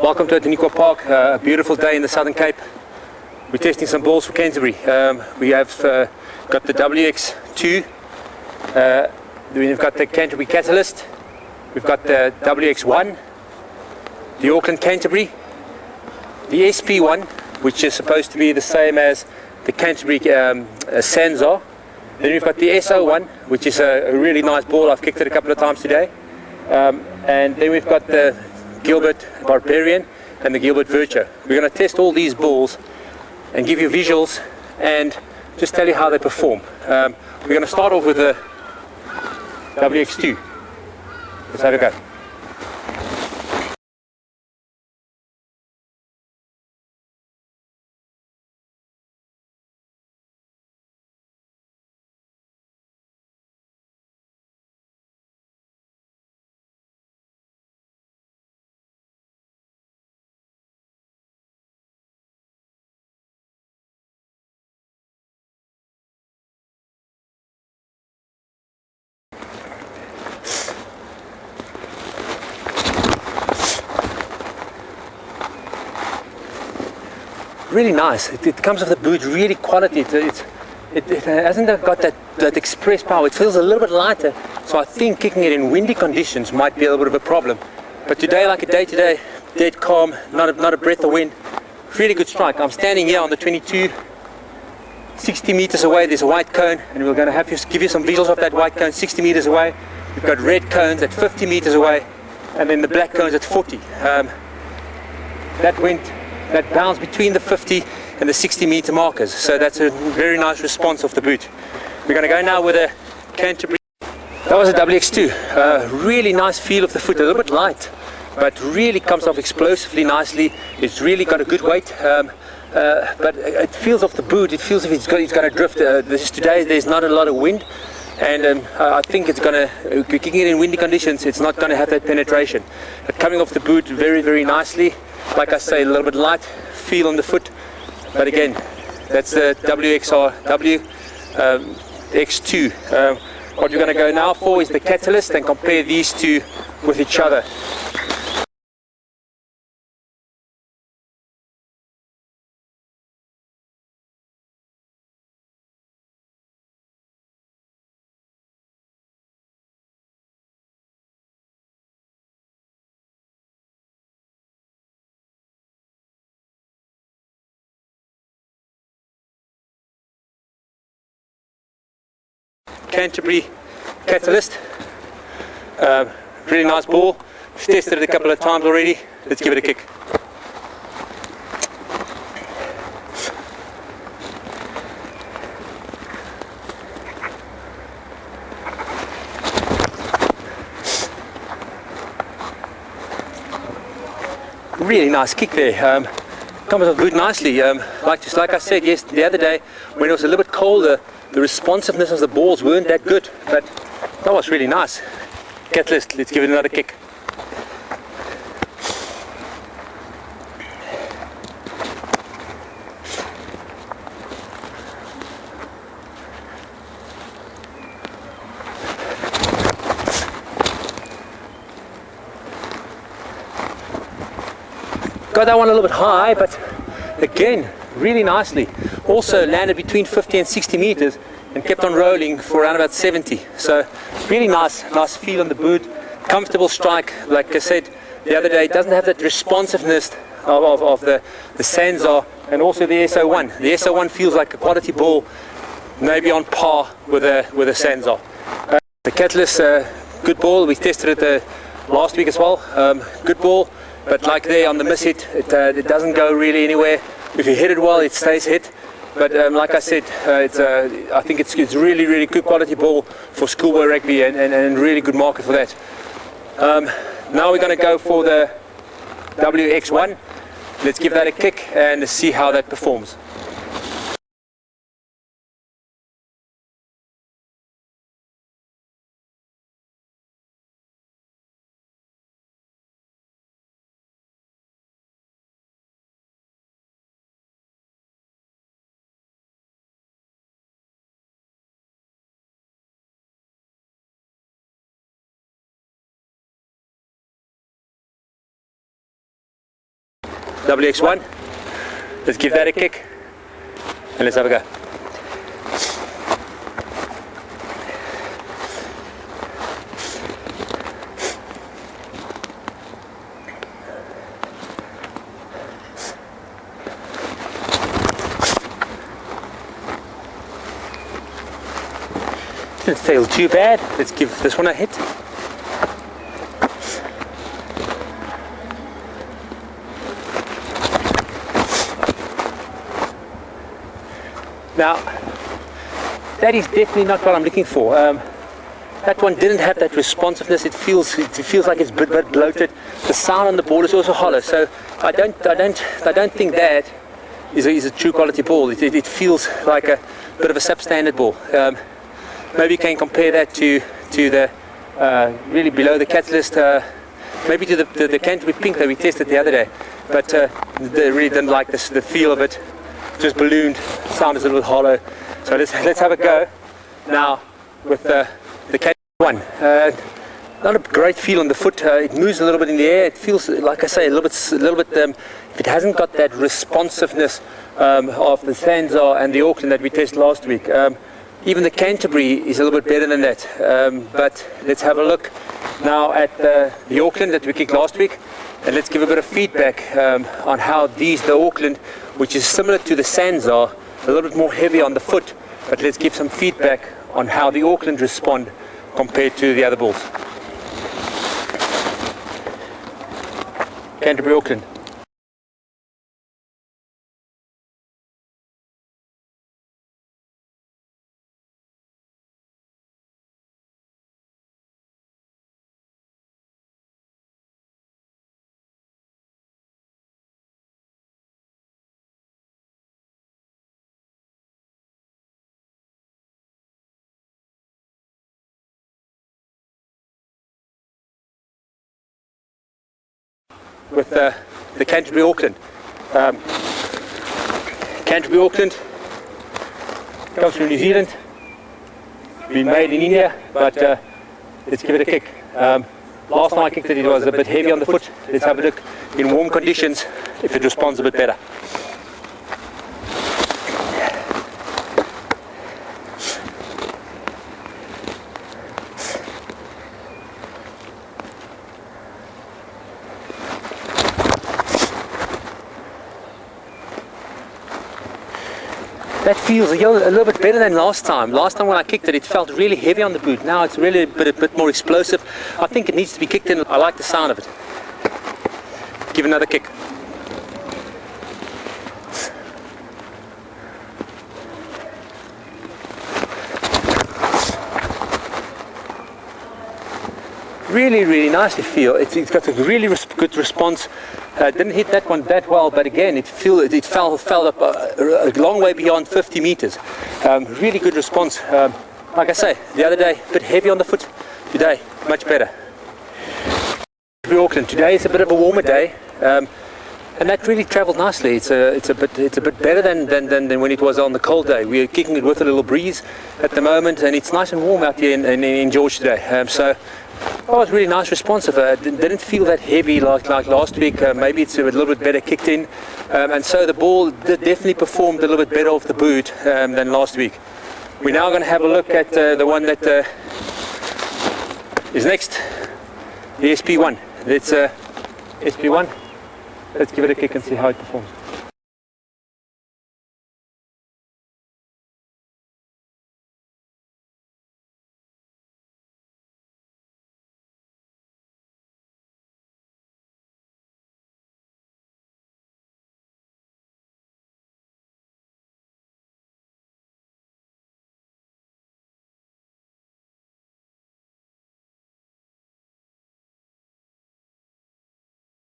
Welcome to Ataniqua Park, a beautiful day in the Southern Cape. We're testing some balls for Canterbury. We have got the WX2, we've got the Canterbury Catalyst, we've got the WX1, the Auckland Canterbury, the SP1, which is supposed to be the same as the Canterbury Sanzar. Then we've got the SO1, which is a really nice ball. I've kicked it a couple of times today. And then we've got the Gilbert Barbarian and the Gilbert Virtua. We're going to test all these balls and give you visuals and just tell you how they perform. We're going to start off with the WX2. Let's have a go. Really nice. It comes with the boot, really quality. It hasn't got that express power. It feels a little bit lighter, so I think kicking it in windy conditions might be a little bit of a problem. But today, like a day today, dead calm, not a breath of wind. Really good strike. I'm standing here on the 22, 60 meters away. There's a white cone, and we're going to give you some visuals of that white cone 60 meters away. We've got red cones at 50 meters away, and then the black cones at 40. That bounced between the 50 and the 60 meter markers, so that's a very nice response of the boot. We're going to go now with a Canterbury. That was a WX2. Really nice feel of the foot, a little bit light, but really comes off explosively nicely. It's really got a good weight, but it feels off the boot. It feels if it's going to drift. Today there's not a lot of wind, and I think it's going to, kicking it in windy conditions, it's not going to have that penetration. But coming off the boot very, very nicely. Like I say, a little bit light feel on the foot, but again, that's the X2. What we're going to go now for is the Catalyst and compare these two with each other. Canterbury Catalyst, really nice ball. We've tested it a couple of times already. Let's give it a kick. Really nice kick there. Comes off good nicely. Like I said the other day, when it was a little bit colder, the responsiveness of the balls weren't that good, but that was really nice. Catalyst, let's give it another kick. Got that one a little bit high, but again, really nicely. Also landed between 50 and 60 meters and kept on rolling for around about 70. So really nice feel on the boot. Comfortable strike. Like I said the other day, it doesn't have that responsiveness of the Sanzar and also the SO1. The SO1 feels like a quality ball, maybe on par with a Sanzar. The Catalyst, good ball. We tested it last week as well. Good ball, but like there on the miss hit, it doesn't go really anywhere. If you hit it well, it stays hit. But like I said, I think it's really, really good quality ball for schoolboy rugby and really good market for that. Now we're going to go for the WX1. Let's give that a kick and see how that performs. WX1. Let's give that a kick and let's have a go. Didn't fail too bad. Let's give this one a hit. Now, that is definitely not what I'm looking for. That one didn't have that responsiveness. It feels like it's a bit bloated. The sound on the ball is also hollow. So I don't think that is a true quality ball. It feels like a bit of a substandard ball. Maybe you can compare that to the really below the catalyst, maybe to the Canterbury Pink that we tested the other day. But they really didn't like the feel of it. Just ballooned, sound is a little hollow. So let's have a go now with the Canterbury one. Not a great feel on the foot. It moves a little bit in the air. It feels, like I say, a little bit. It hasn't got that responsiveness of the Sanzar and the Auckland that we tested last week. Even the Canterbury is a little bit better than that. But let's have a look now at the Auckland that we kicked last week, and let's give a bit of feedback on how the Auckland, which is similar to the Sanzar, a little bit more heavy on the foot, but let's give some feedback on how the Auckland respond compared to the other balls. Canterbury Auckland. With the Canterbury Auckland. Canterbury Auckland comes from New Zealand, been made in India, but let's give it a kick. Last time I kicked it, it was a bit heavy on the foot. Let's have a look in warm conditions if it responds a bit better. That feels a little bit better than last time. Last time when I kicked it, it felt really heavy on the boot. Now it's really a bit more explosive. I think it needs to be kicked in. I like the sound of it. Give another kick. Really nice to feel. It's got a really good response. Didn't hit that one that well, but again, it fell up a long way beyond 50 meters. Really good response. Like I say, the other day, a bit heavy on the foot. Today, much better. Auckland. Today is a bit of a warmer day, and that really travelled nicely. It's a bit better than when it was on the cold day. We're kicking it with a little breeze at the moment, and it's nice and warm out here in George today. So. Oh, it's really nice responsive. Didn't feel that heavy like last week. Maybe it's a little bit better kicked in, and so the ball definitely performed a little bit better off the boot than last week. We're now going to have a look at the one that is next, the SP1. It's SP1. Let's give it a kick and see how it performs.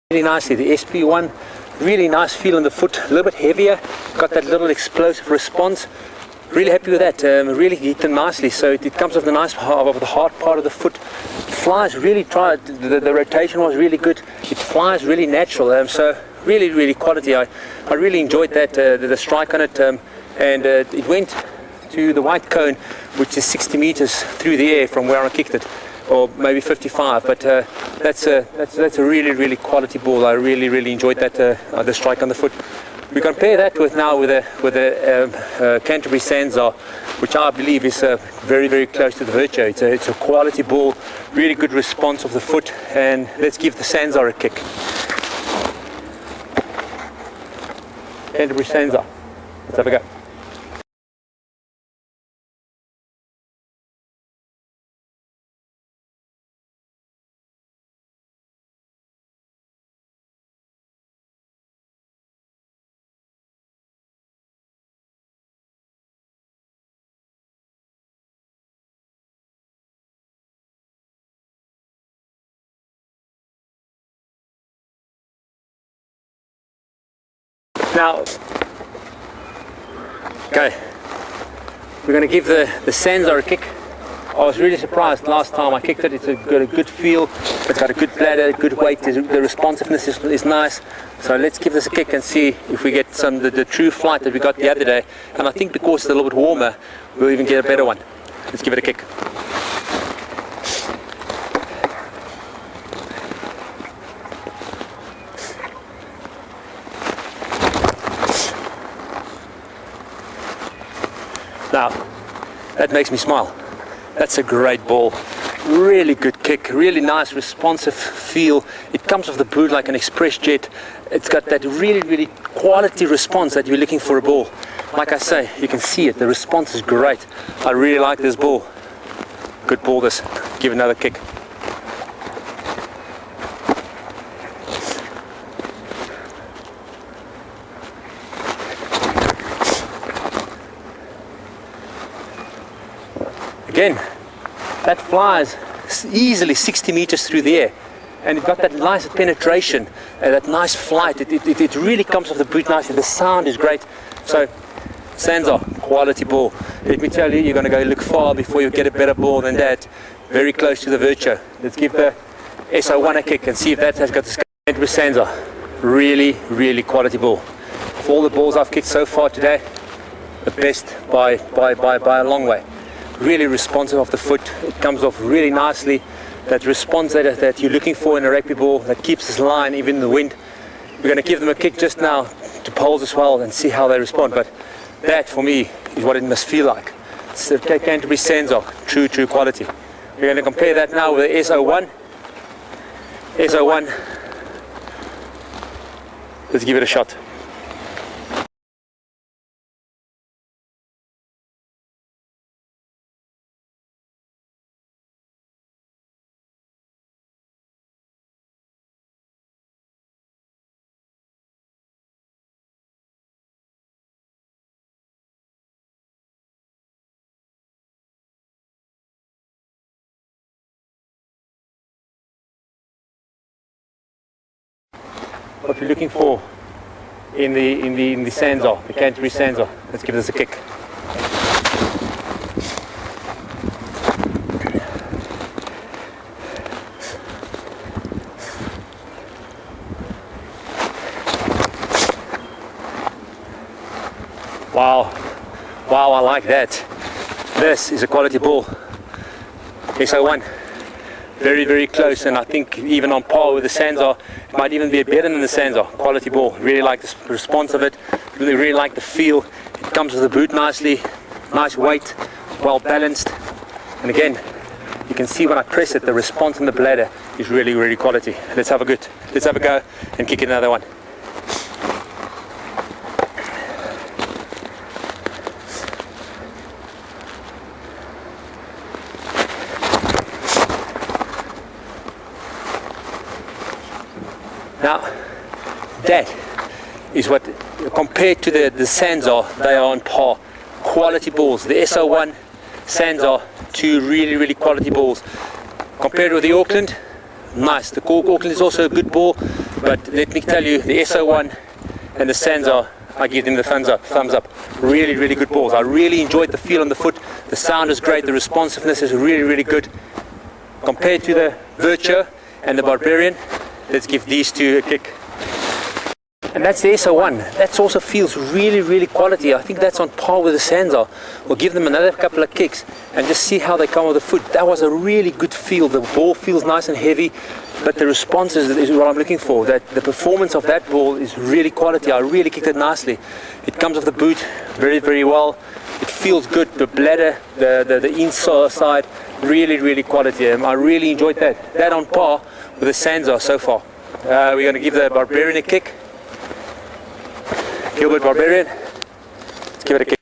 Really nicely, the SP1, really nice feel in the foot, a little bit heavier, got that little explosive response. Really happy with that, really hit them nicely, so it comes off the nice of the hard part of the foot. It flies really, the rotation was really good, it flies really natural, so really quality. I really enjoyed that, the strike on it, and it went to the white cone, which is 60 meters through the air from where I kicked it. or maybe 55, but that's a really quality ball. I really enjoyed that the strike on the foot. We compare that with a Canterbury Sandsar, which I believe is very close to the Virtue. It's a quality ball, really good response of the foot, and let's give the Sandsar a kick. Canterbury Sandsar. Let's have a go. Now, okay, we're going to give the Sandsar a kick. I was really surprised last time I kicked it. It's got a good feel, it's got a good bladder, good weight, the responsiveness is nice. So let's give this a kick and see if we get the true flight that we got the other day. And I think because it's a little bit warmer, we'll even get a better one. Let's give it a kick. Now, that makes me smile. That's a great ball. Really good kick, really nice responsive feel. It comes off the boot like an express jet. It's got that really quality response that you're looking for a ball. Like I say, you can see it, the response is great. I really like this ball. Good ball this. Give another kick. Again, that flies easily 60 meters through the air, and it's got that nice penetration and that nice flight. It really comes off the boot nicely. The sound is great. So, Sandsar, quality ball. Let me tell you, you're going to go look far before you get a better ball than that. Very close to the Virtue. Let's give the SO1 a kick and see if that has got the Canterbury Sandsar. Really quality ball. Of all the balls I've kicked so far today, the best by a long way. Really responsive off the foot. It comes off really nicely. That response that you're looking for in a rugby ball, that keeps this line even in the wind. We're going to give them a kick just now to poles as well and see how they respond. But that for me is what it must feel like. It's the Canterbury Sandsar, true quality. We're going to compare that now with the SO1. SO1. Let's give it a shot. What we're looking for in the Sandsar, the Canterbury Sandsar. Let's give this a kick. Wow, I like that. This is a quality ball. SO1. Very close, and I think even on par with the Sandsar. It might even be better than the Sandsar. Quality ball. Really like the response of it. Really like the feel. It comes with the boot nicely. Nice weight. Well balanced. And again, you can see when I press it, the response in the bladder is really quality. Let's have a go and kick another one. Now, that is what, compared to the Sandsar, they are on par. Quality balls. The SO1, Sandsar, two really quality balls. Compared with the Auckland, nice. The Auckland is also a good ball, but let me tell you, the SO1 and the Sandsar, I give them the thumbs up. Really good balls. I really enjoyed the feel on the foot. The sound is great. The responsiveness is really good. Compared to the Virtue and the Barbarian, let's give these two a kick. And that's the SO1. That also feels really, really quality. I think that's on par with the Sandsar. We'll give them another couple of kicks and just see how they come with the foot. That was a really good feel. The ball feels nice and heavy, but the response is what I'm looking for. That the performance of that ball is really quality. I really kicked it nicely. It comes off the boot very, very well. It feels good. The bladder, the inside, really, really quality. I really enjoyed that. That on par with the Sandsar so far. We're going to give the Barbarian a kick. Gilbert Barbarian. Let's give it a kick.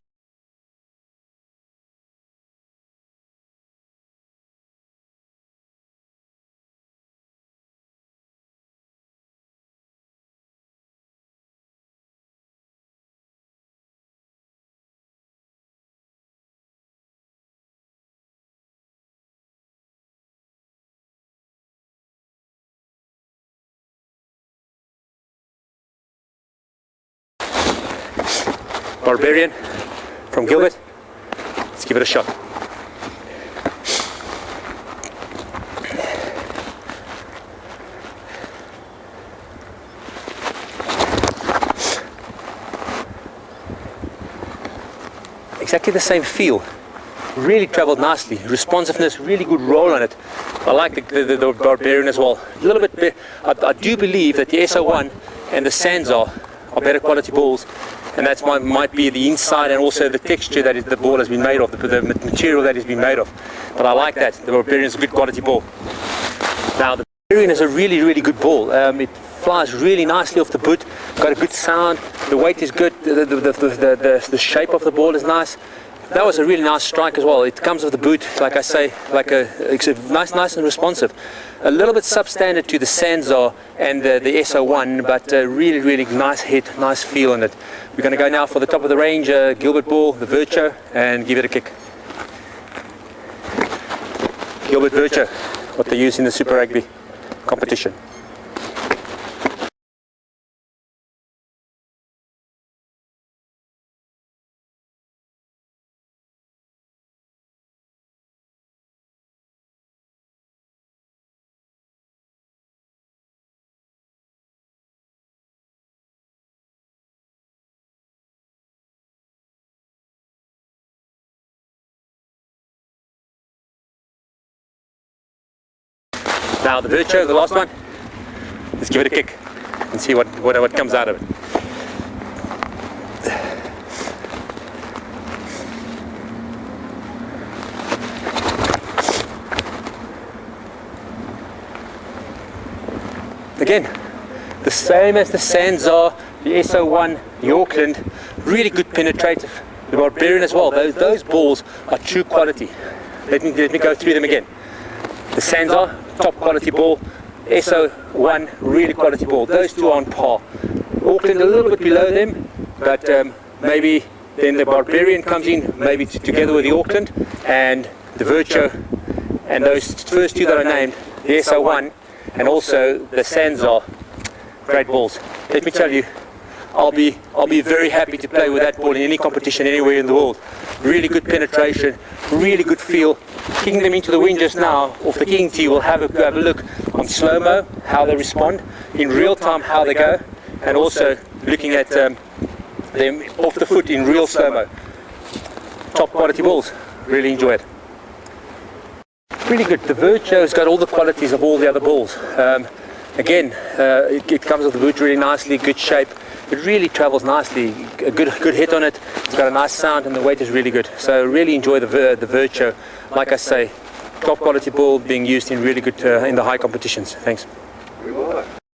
Barbarian from Gilbert. Let's give it a shot. Exactly the same feel. Really traveled nicely. Responsiveness, really good roll on it. I like the Barbarian as well. A little bit. I do believe that the SO1 and the Sandsar are better quality balls. And that might be the inside and also the texture that the ball has been made of, the material that it's been made of. But I like that. The Barbarian is a good quality ball. Now the Barbarian is a really, really good ball. It flies really nicely off the boot, got a good sound, the weight is good, the shape of the ball is nice. That was a really nice strike as well. It comes off the boot, like I say, it's nice and responsive. A little bit substandard to the Sandsar and the SO1, but really, really nice hit, nice feel on it. We're going to go now for the top of the range, Gilbert ball, the Virtuo, and give it a kick. Gilbert Virtuo, what they use in the Super Rugby competition. Now the Virtuo, the last one, let's give it a kick and see what comes out of it. Again, the same as the Sandsar, the SO1, the Auckland, really good penetrative. The Barbarian as well, those balls are true quality. Let me go through them again. The Sandsar, top quality ball. SO1, really quality ball. Those two are on par. Auckland a little bit below them, but maybe then the Barbarian comes in, maybe together with the Auckland and the Virtuo, and those first two that I named, the SO1 and also the Sandsar, great balls. Let me tell you, I'll be very happy to play with that ball in any competition anywhere in the world. Really good penetration, really good feel. Kicking them into the wind just now off the kicking tee, we'll have a look on slow-mo, how they respond, in real time how they go, and also looking at them off the foot in real slow-mo. Top quality balls, really enjoy it. Really good. The Virtuo's got all the qualities of all the other balls. Again, it comes with the boot really nicely, good shape. It really travels nicely, a good hit on it. It's got a nice sound and the weight is really good. So really enjoy the Virtuo. Like I say, top quality ball being used in really good, in the high competitions. Thanks.